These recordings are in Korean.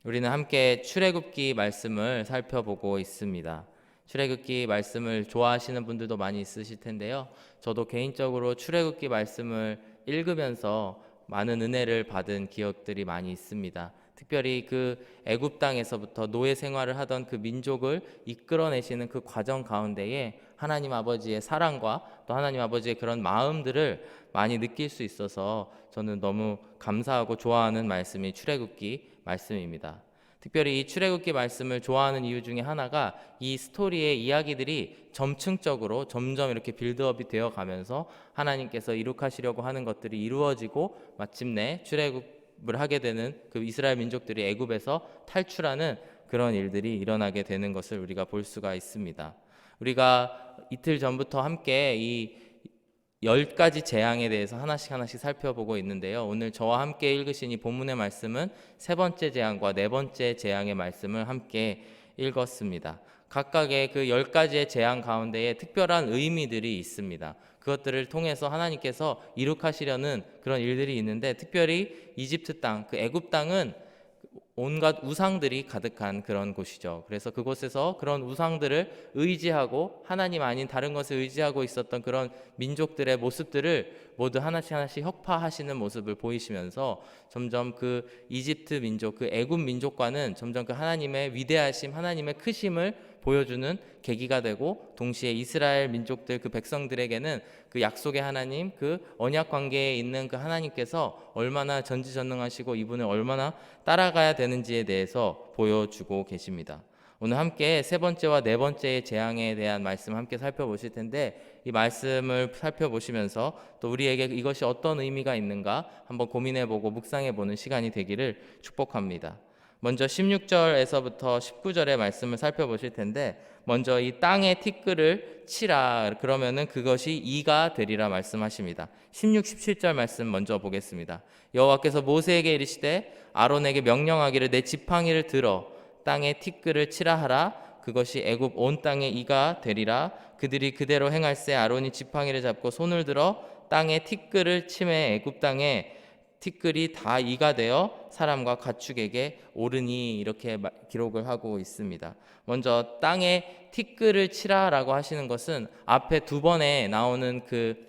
우리는 함께 출애굽기 말씀을 살펴보고 있습니다. 출애굽기 말씀을 좋아하시는 분들도 많이 있으실 텐데요. 저도 개인적으로 출애굽기 말씀을 읽으면서 많은 은혜를 받은 기억들이 많이 있습니다. 특별히 그 애굽 땅에서부터 노예 생활을 하던 그 민족을 이끌어내시는 그 과정 가운데에 하나님 아버지의 사랑과 또 하나님 아버지의 그런 마음들을 많이 느낄 수 있어서 저는 너무 감사하고 좋아하는 말씀이 출애굽기 말씀입니다. 특별히 이 출애굽기 말씀을 좋아하는 이유 중에 하나가 이 스토리의 이야기들이 점층적으로 점점 이렇게 빌드업이 되어 가면서 하나님께서 이룩하시려고 하는 것들이 이루어지고 마침내 출애굽을 하게 되는 그 이스라엘 민족들이 애굽에서 탈출하는 그런 일들이 일어나게 되는 것을 우리가 볼 수가 있습니다. 우리가 이틀 전부터 함께 이 10가지 재앙에 대해서 하나씩 살펴보고 있는데요. 오늘 저와 함께 읽으신 이 본문의 말씀은 세 번째 재앙과 네 번째 재앙의 말씀을 함께 읽었습니다. 각각의 그 10가지의 재앙 가운데에 특별한 의미들이 있습니다. 그것들을 통해서 하나님께서 이룩하시려는 그런 일들이 있는데, 특별히 이집트 땅, 그 애굽 땅은 온갖 우상들이 가득한 그런 곳이죠. 그래서 그곳에서 그런 우상들을 의지하고 하나님 아닌 다른 것을 의지하고 있었던 그런 민족들의 모습들을 모두 하나씩 혁파하시는 모습을 보이시면서 점점 그 이집트 민족, 그 애굽 민족과는 점점 그 하나님의 위대하심, 하나님의 크심을 보여주는 계기가 되고, 동시에 이스라엘 민족들, 그 백성들에게는 그 약속의 하나님, 그 언약 관계에 있는 그 하나님께서 얼마나 전지전능하시고 이분을 얼마나 따라가야 되는지에 대해서 보여주고 계십니다. 오늘 함께 세 번째와 네 번째의 재앙에 대한 말씀 함께 살펴보실 텐데, 이 말씀을 살펴보시면서 또 우리에게 이것이 어떤 의미가 있는가 한번 고민해보고 묵상해보는 시간이 되기를 축복합니다. 먼저 16절에서부터 19절의 말씀을 살펴보실 텐데, 먼저 이 땅에 티끌을 치라, 그러면은 그것이 이가 되리라 말씀하십니다. 16, 17절 말씀 먼저 보겠습니다. 여호와께서 모세에게 이르시되 아론에게 명령하기를 내 지팡이를 들어 땅에 티끌을 치라 하라. 그것이 애굽 온 땅에 이가 되리라. 그들이 그대로 행할세. 아론이 지팡이를 잡고 손을 들어 땅에 티끌을 치매 애굽 땅에 티끌이 다 이가 되어 사람과 가축에게 오르니, 이렇게 기록을 하고 있습니다. 먼저 땅에 티끌을 치라라고 하시는 것은 앞에 두 번에 나오는 그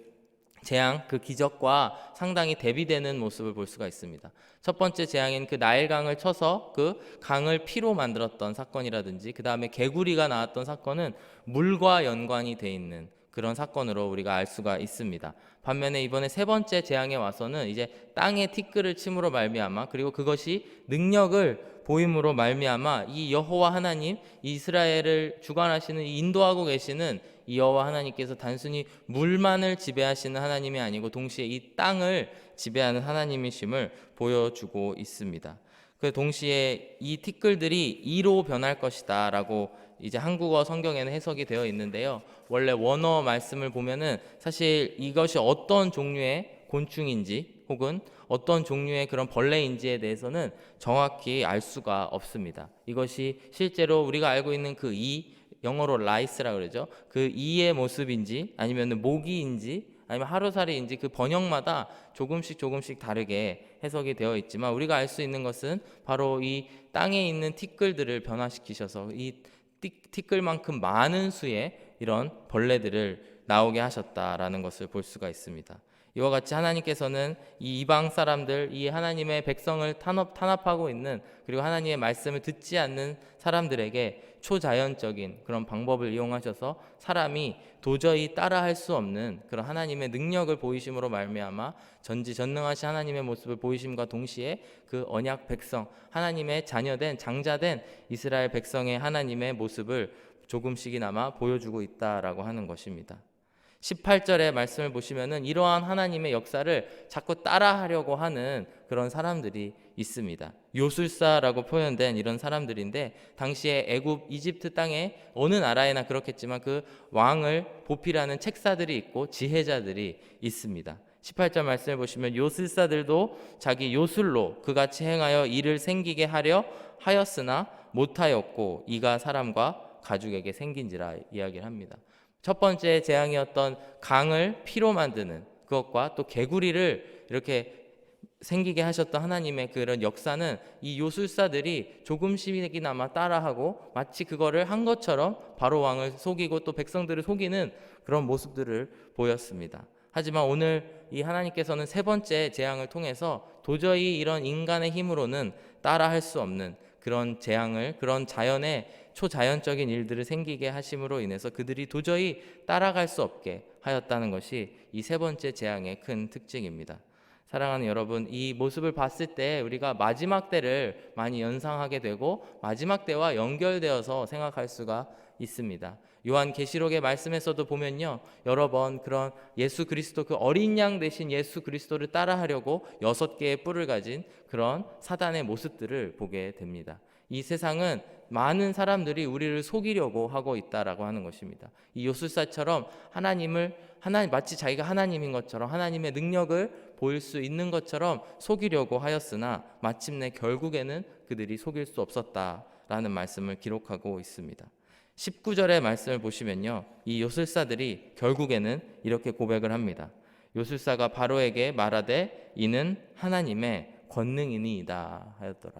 재앙, 그 기적과 상당히 대비되는 모습을 볼 수가 있습니다. 첫 번째 재앙인 그 나일강을 쳐서 그 강을 피로 만들었던 사건이라든지, 그 다음에 개구리가 나왔던 사건은 물과 연관이 돼 있는 그런 사건으로 우리가 알 수가 있습니다. 반면에 이번에 세 번째 재앙에 와서는 이제 땅에 티끌을 침으로 말미암아, 그리고 그것이 능력을 보임으로 말미암아 이 여호와 하나님, 이스라엘을 주관하시는, 인도하고 계시는 이 여호와 하나님께서 단순히 물만을 지배하시는 하나님이 아니고 동시에 이 땅을 지배하는 하나님이심을 보여주고 있습니다. 그 동시에 이 티끌들이 이로 변할 것이다 라고 이제 한국어 성경에는 해석이 되어 있는데요. 원래 원어 말씀을 보면은 사실 이것이 어떤 종류의 곤충인지 혹은 어떤 종류의 그런 벌레인지에 대해서는 정확히 알 수가 없습니다. 이것이 실제로 우리가 알고 있는 그 이, 영어로 라이스라 그러죠. 그 이의 모습인지 아니면 모기인지 아니면 하루살이인지 그 번역마다 조금씩 다르게 해석이 되어 있지만, 우리가 알 수 있는 것은 바로 이 땅에 있는 티끌들을 변화시키셔서 이 티끌만큼 많은 수의 이런 벌레들을 나오게 하셨다라는 것을 볼 수가 있습니다. 이와 같이 하나님께서는 이 이방 사람들, 이 하나님의 백성을 탄압하고 있는, 그리고 하나님의 말씀을 듣지 않는 사람들에게 초자연적인 그런 방법을 이용하셔서 사람이 도저히 따라할 수 없는 그런 하나님의 능력을 보이심으로 말미암아 전지전능하신 하나님의 모습을 보이심과 동시에 그 언약 백성, 하나님의 자녀된 장자된 이스라엘 백성의 하나님의 모습을 조금씩이나마 보여주고 있다라고 하는 것입니다. 18절의 말씀을 보시면은 이러한 하나님의 역사를 자꾸 따라하려고 하는 그런 사람들이 있습니다. 요술사라고 표현된 이런 사람들인데, 당시에 애굽 이집트 땅에 어느 나라에나 그렇겠지만 그 왕을 보필하는 책사들이 있고 지혜자들이 있습니다. 18절 말씀을 보시면 요술사들도 자기 요술로 그같이 행하여 일을 생기게 하려 하였으나 못하였고 이가 사람과 가축에게 생긴지라 이야기를 합니다. 첫 번째 재앙이었던 강을 피로 만드는 그것과 또 개구리를 이렇게 생기게 하셨던 하나님의 그런 역사는 이 요술사들이 조금씩이나마 따라하고 마치 그거를 한 것처럼 바로 왕을 속이고 또 백성들을 속이는 그런 모습들을 보였습니다. 하지만 오늘 이 하나님께서는 세 번째 재앙을 통해서 도저히 이런 인간의 힘으로는 따라할 수 없는 그런 재앙을, 그런 자연의 초자연적인 일들을 생기게 하심으로 인해서 그들이 도저히 따라갈 수 없게 하였다는 것이 이 세 번째 재앙의 큰 특징입니다. 사랑하는 여러분, 이 모습을 봤을 때 우리가 마지막 때를 많이 연상하게 되고 마지막 때와 연결되어서 생각할 수가 있습니다. 요한계시록의 말씀에서도 보면요, 여러 번 그런 예수 그리스도, 그 어린 양 대신 예수 그리스도를 따라하려고 6개의 뿔을 가진 그런 사단의 모습들을 보게 됩니다. 이 세상은 많은 사람들이 우리를 속이려고 하고 있다라고 하는 것입니다. 이 요술사처럼 마치 자기가 하나님인 것처럼 하나님의 능력을 보일 수 있는 것처럼 속이려고 하였으나 마침내 결국에는 그들이 속일 수 없었다라는 말씀을 기록하고 있습니다. 19절의 말씀을 보시면요, 이 요술사들이 결국에는 이렇게 고백을 합니다. 요술사가 바로에게 말하되 이는 하나님의 권능이니이다 하였더라.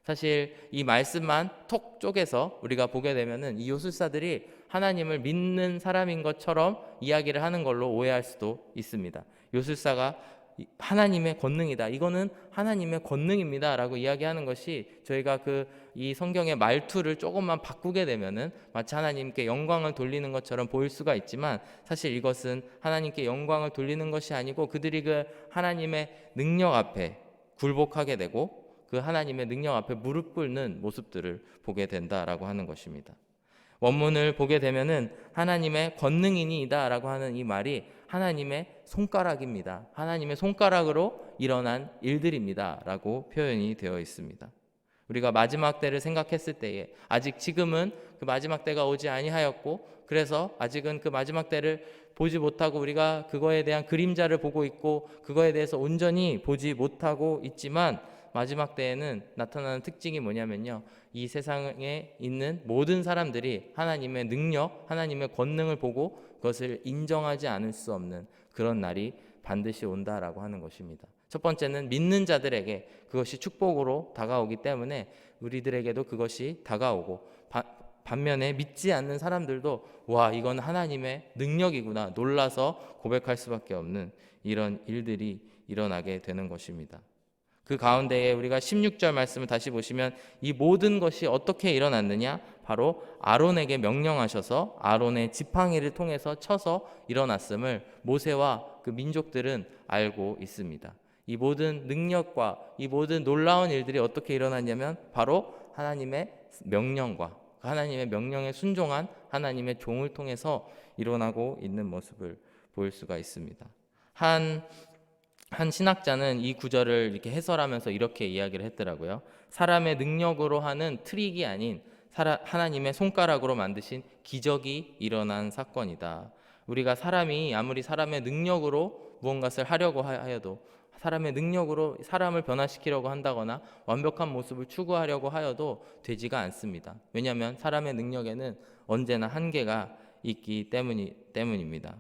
사실 이 말씀만 톡 쪼개서 우리가 보게 되면은 이 요술사들이 하나님을 믿는 사람인 것처럼 이야기를 하는 걸로 오해할 수도 있습니다. 요술사가 하나님의 권능이다, 이거는 하나님의 권능입니다 라고 이야기하는 것이 저희가 이 성경의 말투를 조금만 바꾸게 되면은 마치 하나님께 영광을 돌리는 것처럼 보일 수가 있지만 사실 이것은 하나님께 영광을 돌리는 것이 아니고 그들이 그 하나님의 능력 앞에 굴복하게 되고 그 하나님의 능력 앞에 무릎 꿇는 모습들을 보게 된다라고 하는 것입니다. 원문을 보게 되면은 하나님의 권능이니이다라고 하는 이 말이 하나님의 손가락입니다. 하나님의 손가락으로 일어난 일들입니다라고 표현이 되어 있습니다. 우리가 마지막 때를 생각했을 때에 아직 지금은 그 마지막 때가 오지 아니하였고 그래서 아직은 그 마지막 때를 보지 못하고 우리가 그거에 대한 그림자를 보고 있고 그거에 대해서 온전히 보지 못하고 있지만 마지막 때에는 나타나는 특징이 뭐냐면요, 이 세상에 있는 모든 사람들이 하나님의 능력, 하나님의 권능을 보고 그것을 인정하지 않을 수 없는 그런 날이 반드시 온다라고 하는 것입니다. 첫 번째는 믿는 자들에게 그것이 축복으로 다가오기 때문에 우리들에게도 그것이 다가오고, 반면에 믿지 않는 사람들도 와, 이건 하나님의 능력이구나 놀라서 고백할 수밖에 없는 이런 일들이 일어나게 되는 것입니다. 그 가운데에 우리가 16절 말씀을 다시 보시면 이 모든 것이 어떻게 일어났느냐, 바로 아론에게 명령하셔서 아론의 지팡이를 통해서 쳐서 일어났음을 모세와 그 민족들은 알고 있습니다. 이 모든 능력과 이 모든 놀라운 일들이 어떻게 일어났냐면 바로 하나님의 명령과 하나님의 명령에 순종한 하나님의 종을 통해서 일어나고 있는 모습을 보일 수가 있습니다. 한 신학자는 이 구절을 이렇게 해설하면서 이렇게 이야기를 했더라고요. 사람의 능력으로 하는 트릭이 아닌 하나님의 손가락으로 만드신 기적이 일어난 사건이다. 우리가 사람이 아무리 사람의 능력으로 무언가를 하려고 하여도, 사람의 능력으로 사람을 변화시키려고 한다거나 완벽한 모습을 추구하려고 하여도 되지가 않습니다. 왜냐하면 사람의 능력에는 언제나 한계가 있기 때문입니다.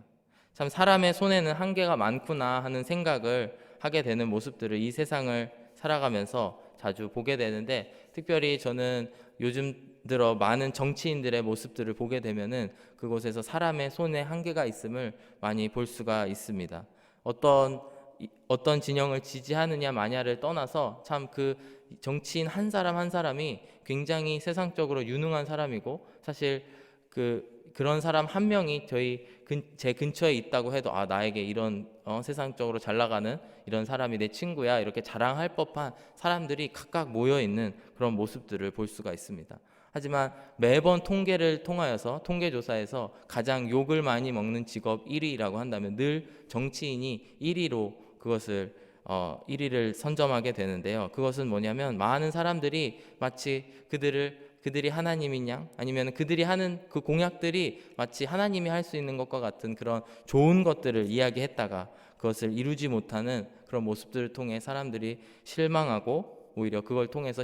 참 사람의 손에는 한계가 많구나 하는 생각을 하게 되는 모습들을 이 세상을 살아가면서 자주 보게 되는데, 특별히 저는 요즘 들어 많은 정치인들의 모습들을 보게 되면은 그곳에서 사람의 손에 한계가 있음을 많이 볼 수가 있습니다. 어떤 진영을 지지하느냐 마냐를 떠나서 참 그 정치인 한 사람 한 사람이 굉장히 세상적으로 유능한 사람이고, 사실 그런 사람 한 명이 제 근처에 있다고 해도 나에게 이런 세상적으로 잘 나가는 이런 사람이 내 친구야 이렇게 자랑할 법한 사람들이 각각 모여 있는 그런 모습들을 볼 수가 있습니다. 하지만 매번 통계를 통하여서 통계조사에서 가장 욕을 많이 먹는 직업 1위라고 한다면 늘 정치인이 1위로 그것을 1위를 선점하게 되는데요. 그것은 뭐냐면 많은 사람들이 마치 그들이 하나님인 양, 아니면 그들이 하는 그 공약들이 마치 하나님이 할 수 있는 것과 같은 그런 좋은 것들을 이야기했다가 그것을 이루지 못하는 그런 모습들을 통해 사람들이 실망하고 오히려 그걸 통해서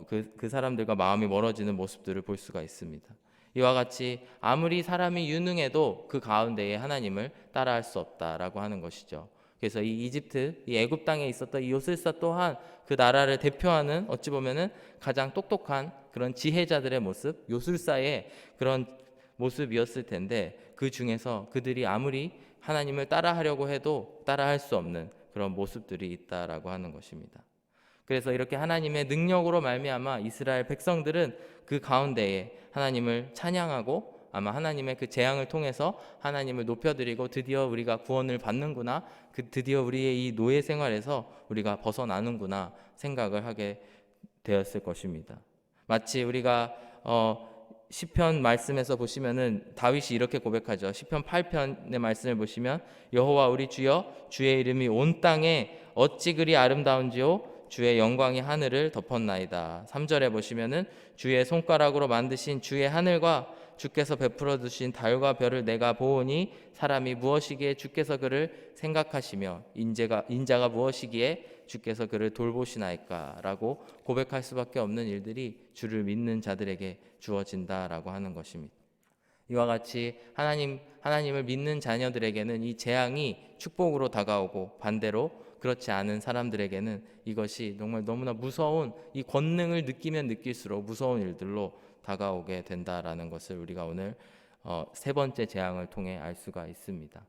그 사람들과 마음이 멀어지는 모습들을 볼 수가 있습니다. 이와 같이 아무리 사람이 유능해도 그 가운데에 하나님을 따라할 수 없다라고 하는 것이죠. 그래서 이 이집트, 이 애굽 땅에 있었던 이 요술사 또한 그 나라를 대표하는 어찌 보면은 가장 똑똑한 그런 지혜자들의 모습, 요술사의 그런 모습이었을 텐데, 그 중에서 그들이 아무리 하나님을 따라하려고 해도 따라할 수 없는 그런 모습들이 있다라고 하는 것입니다. 그래서 이렇게 하나님의 능력으로 말미암아 이스라엘 백성들은 그 가운데에 하나님을 찬양하고, 아마 하나님의 그 재앙을 통해서 하나님을 높여드리고 드디어 우리가 구원을 받는구나, 드디어 우리의 이 노예 생활에서 우리가 벗어나는구나 생각을 하게 되었을 것입니다. 마치 우리가 시편 말씀에서 보시면은 다윗이 이렇게 고백하죠. 시편 8편의 말씀을 보시면 여호와 우리 주여, 주의 이름이 온 땅에 어찌 그리 아름다운지요, 주의 영광이 하늘을 덮었나이다. 3절에 보시면은 주의 손가락으로 만드신 주의 하늘과 주께서 베풀어 두신 달과 별을 내가 보오니 사람이 무엇이기에 주께서 그를 생각하시며 인자가 무엇이기에 주께서 그를 돌보시나이까 라고 고백할 수밖에 없는 일들이 주를 믿는 자들에게 주어진다라고 하는 것입니다. 이와 같이 하나님을 믿는 자녀들에게는 이 재앙이 축복으로 다가오고, 반대로 그렇지 않은 사람들에게는 이것이 정말 너무나 무서운, 이 권능을 느끼면 느낄수록 무서운 일들로 다가오게 된다라는 것을 우리가 오늘 세 번째 재앙을 통해 알 수가 있습니다.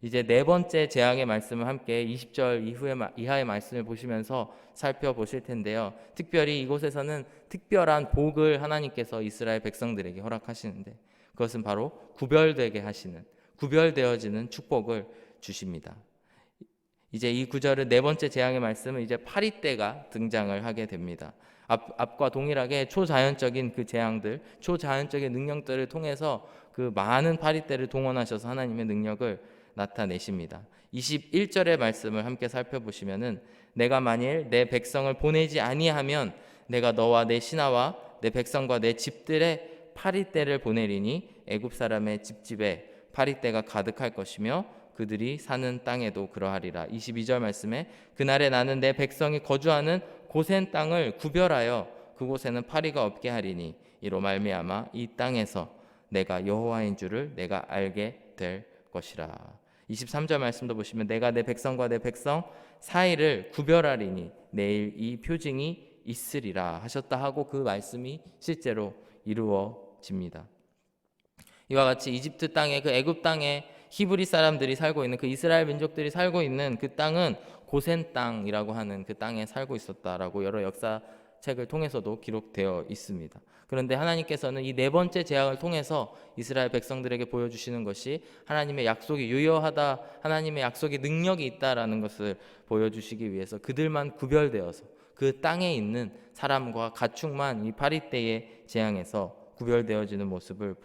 이제 네 번째 재앙의 말씀을 함께 20절 이하의 말씀을 보시면서 살펴보실 텐데요. 특별히 이곳에서는 특별한 복을 하나님께서 이스라엘 백성들에게 허락하시는데, 그것은 바로 구별되게 하시는, 구별되어지는 축복을 주십니다. 이제 이 구절은 네 번째 재앙의 말씀은 이제 파리떼가 등장을 하게 됩니다. 앞과 동일하게 초자연적인 그 재앙들, 초자연적인 능력들을 통해서 그 많은 파리떼를 동원하셔서 하나님의 능력을 나타내십니다. 21절의 말씀을 함께 살펴보시면은 내가 만일 내 백성을 보내지 아니하면 내가 너와 내 신하와 내 백성과 내 집들에 파리떼를 보내리니 애굽 사람의 집집에 파리떼가 가득할 것이며 그들이 사는 땅에도 그러하리라. 22절 말씀에 그날에 나는 내 백성이 거주하는 고센 땅을 구별하여 그곳에는 파리가 없게 하리니 이로 말미암아 이 땅에서 내가 여호와인 줄을 내가 알게 될 것이라. 23절 말씀도 보시면 내가 내 백성과 내 백성 사이를 구별하리니 내일 이 표징이 있으리라 하셨다 하고 그 말씀이 실제로 이루어집니다. 이와 같이 이집트 땅에, 그 애굽 땅에 히브리 사람들이 살고 있는, 그 이스라엘 민족들이 살고 있는 그 땅은 고센 땅이라고 하는 그 땅에 살고 있었다라고 여러 역사책을 통해서도 기록되어 있습니다. 그런데 하나님께서는 이 네 번째 재앙을 통해서 이스라엘 백성들에게 보여주시는 것이 하나님의 약속이 유효하다, 하나님의 약속이 능력이 있다라는 것을 보여주시기 위해서 그들만 구별되어서 그 땅에 있는 사람과 가축만 이 파리떼의 재앙에서 구별되어지는 모습을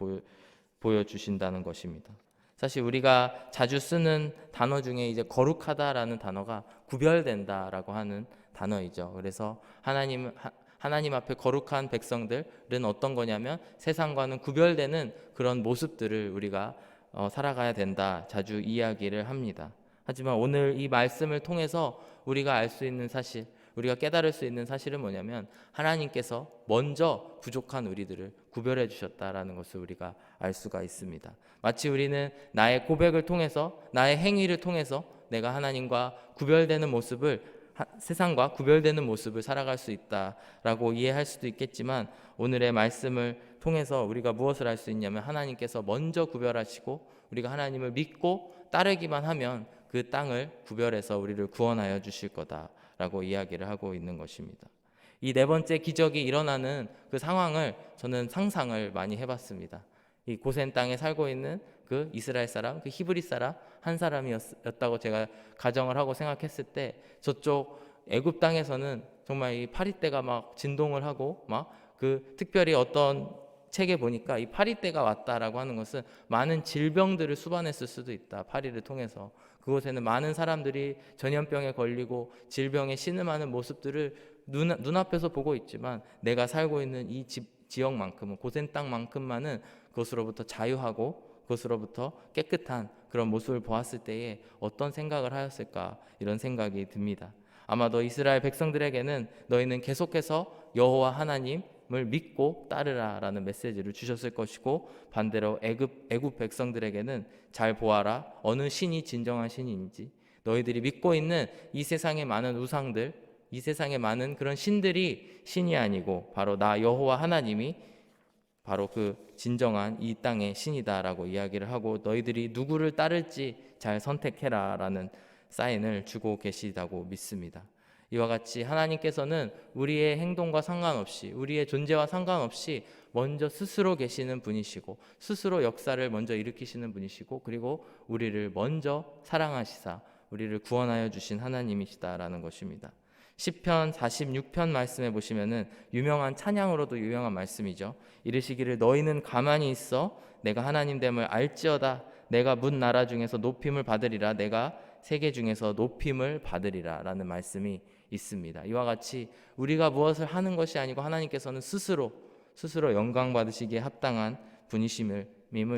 보여주신다는 것입니다. 사실 우리가 자주 쓰는 단어 중에 이제 거룩하다라는 단어가 구별된다라고 하는 단어이죠. 그래서 하나님 앞에 거룩한 백성들은 어떤 거냐면 세상과는 구별되는 그런 모습들을 우리가 살아가야 된다, 자주 이야기를 합니다. 하지만 오늘 이 말씀을 통해서 우리가 알 수 있는 사실, 우리가 깨달을 수 있는 사실은 뭐냐면 하나님께서 먼저 부족한 우리들을 구별해 주셨다라는 것을 우리가 알 수가 있습니다. 마치 우리는 나의 고백을 통해서, 나의 행위를 통해서 내가 하나님과 구별되는 모습을, 세상과 구별되는 모습을 살아갈 수 있다라고 이해할 수도 있겠지만, 오늘의 말씀을 통해서 우리가 무엇을 알 수 있냐면 하나님께서 먼저 구별하시고 우리가 하나님을 믿고 따르기만 하면 그 땅을 구별해서 우리를 구원하여 주실 거다라고 이야기를 하고 있는 것입니다. 이 네 번째 기적이 일어나는 그 상황을 저는 상상을 많이 해봤습니다. 이 고센 땅에 살고 있는 그 이스라엘 사람, 그 히브리 사람 한 사람이었다고 제가 가정을 하고 생각했을 때, 저쪽 애굽 땅에서는 정말 이 파리떼가 막 진동을 하고, 막 그 특별히 어떤 책에 보니까 이 파리떼가 왔다라고 하는 것은 많은 질병들을 수반했을 수도 있다. 파리를 통해서 그곳에는 많은 사람들이 전염병에 걸리고 질병에 신음하는 모습들을 눈앞에서 보고 있지만, 내가 살고 있는 이 지역만큼은, 고센 땅만큼만은 그것으로부터 자유하고 그것으로부터 깨끗한 그런 모습을 보았을 때에 어떤 생각을 하였을까, 이런 생각이 듭니다. 아마도 이스라엘 백성들에게는 너희는 계속해서 여호와 하나님을 믿고 따르라라는 메시지를 주셨을 것이고, 반대로 애굽 백성들에게는 잘 보아라, 어느 신이 진정한 신인지, 너희들이 믿고 있는 이 세상의 많은 우상들, 이 세상의 많은 그런 신들이 신이 아니고 바로 나 여호와 하나님이 바로 그 진정한 이 땅의 신이다라고 이야기를 하고, 너희들이 누구를 따를지 잘 선택해라라는 사인을 주고 계시다고 믿습니다. 이와 같이 하나님께서는 우리의 행동과 상관없이, 우리의 존재와 상관없이 먼저 스스로 계시는 분이시고, 스스로 역사를 먼저 일으키시는 분이시고, 그리고 우리를 먼저 사랑하시사 우리를 구원하여 주신 하나님이시다라는 것입니다. 시편 46편 말씀에 보시면은 유명한 찬양으로도 유명한 말씀이죠. 이르시기를 너희는 가만히 있어 내가 하나님됨을 알지어다. 내가 문 나라 중에서 높임을 받으리라. 내가 세계 중에서 높임을 받으리라 라는 말씀이 있습니다. 이와 같이 우리가 무엇을 하는 것이 아니고 하나님께서는 스스로 영광 받으시기에 합당한 분이심을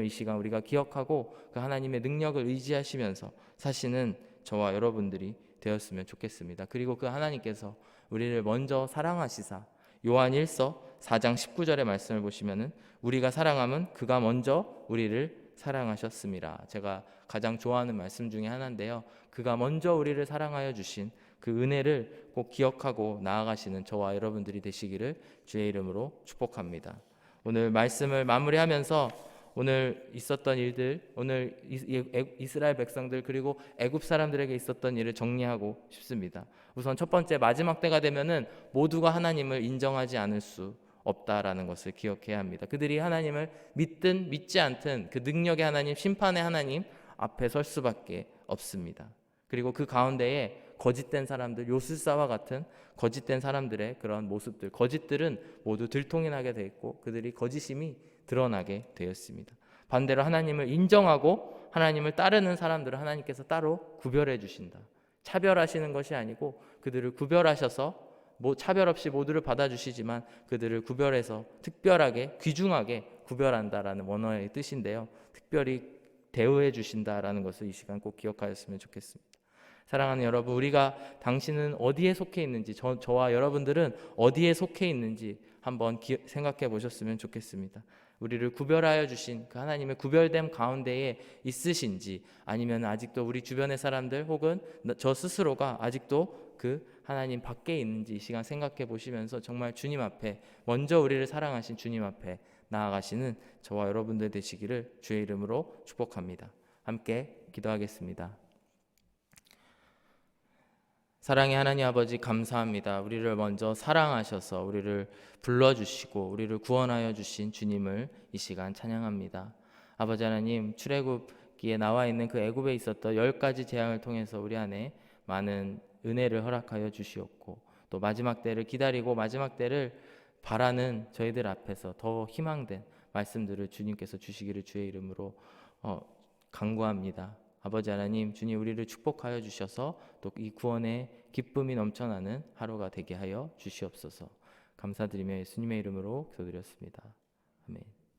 이 시간 우리가 기억하고 그 하나님의 능력을 의지하시면서 사시는 저와 여러분들이 되었으면 좋겠습니다. 그리고 그 하나님께서 우리를 먼저 사랑하시사, 요한 1서 4장 19절의 말씀을 보시면은 우리가 사랑함은 그가 먼저 우리를 사랑하셨습니다. 제가 가장 좋아하는 말씀 중에 하나인데요. 그가 먼저 우리를 사랑하여 주신 그 은혜를 꼭 기억하고 나아가시는 저와 여러분들이 되시기를 주의 이름으로 축복합니다. 오늘 말씀을 마무리하면서 오늘 있었던 일들, 오늘 이스라엘 백성들 그리고 애굽 사람들에게 있었던 일을 정리하고 싶습니다. 우선 첫 번째, 마지막 때가 되면은 모두가 하나님을 인정하지 않을 수 없다라는 것을 기억해야 합니다. 그들이 하나님을 믿든 믿지 않든 그 능력의 하나님, 심판의 하나님 앞에 설 수밖에 없습니다. 그리고 그 가운데에 거짓된 사람들, 요술사와 같은 거짓된 사람들의 그런 모습들, 거짓들은 모두 들통이 나게 되어 있고 그들이 거짓임이 드러나게 되었습니다. 반대로 하나님을 인정하고 하나님을 따르는 사람들은 하나님께서 따로 구별해 주신다. 차별하시는 것이 아니고 그들을 구별하셔서 차별 없이 모두를 받아주시지만 그들을 구별해서 특별하게 귀중하게 구별한다라는 원어의 뜻인데요. 특별히 대우해 주신다라는 것을 이 시간 꼭 기억하였으면 좋겠습니다. 사랑하는 여러분, 우리가 당신은 어디에 속해 있는지, 저와 여러분들은 어디에 속해 있는지 한번 생각해 보셨으면 좋겠습니다. 우리를 구별하여 주신 그 하나님의 구별됨 가운데에 있으신지, 아니면 아직도 우리 주변의 사람들 혹은 저 스스로가 아직도 그 하나님 밖에 있는지 이 시간 생각해 보시면서 정말 주님 앞에, 먼저 우리를 사랑하신 주님 앞에 나아가시는 저와 여러분들 되시기를 주의 이름으로 축복합니다. 함께 기도하겠습니다. 사랑의 하나님 아버지, 감사합니다. 우리를 먼저 사랑하셔서 우리를 불러주시고 우리를 구원하여 주신 주님을 이 시간 찬양합니다. 아버지 하나님, 출애굽기에 나와 있는 그 애굽에 있었던 10가지 재앙을 통해서 우리 안에 많은 은혜를 허락하여 주시었고, 또 마지막 때를 기다리고 마지막 때를 바라는 저희들 앞에서 더 희망된 말씀들을 주님께서 주시기를 주의 이름으로 간구합니다. 아버지 하나님, 주님 우리를 축복하여 주셔서 또 이 구원의 기쁨이 넘쳐나는 하루가 되게 하여 주시옵소서. 감사드리며 예수님의 이름으로 기도드렸습니다. 아멘.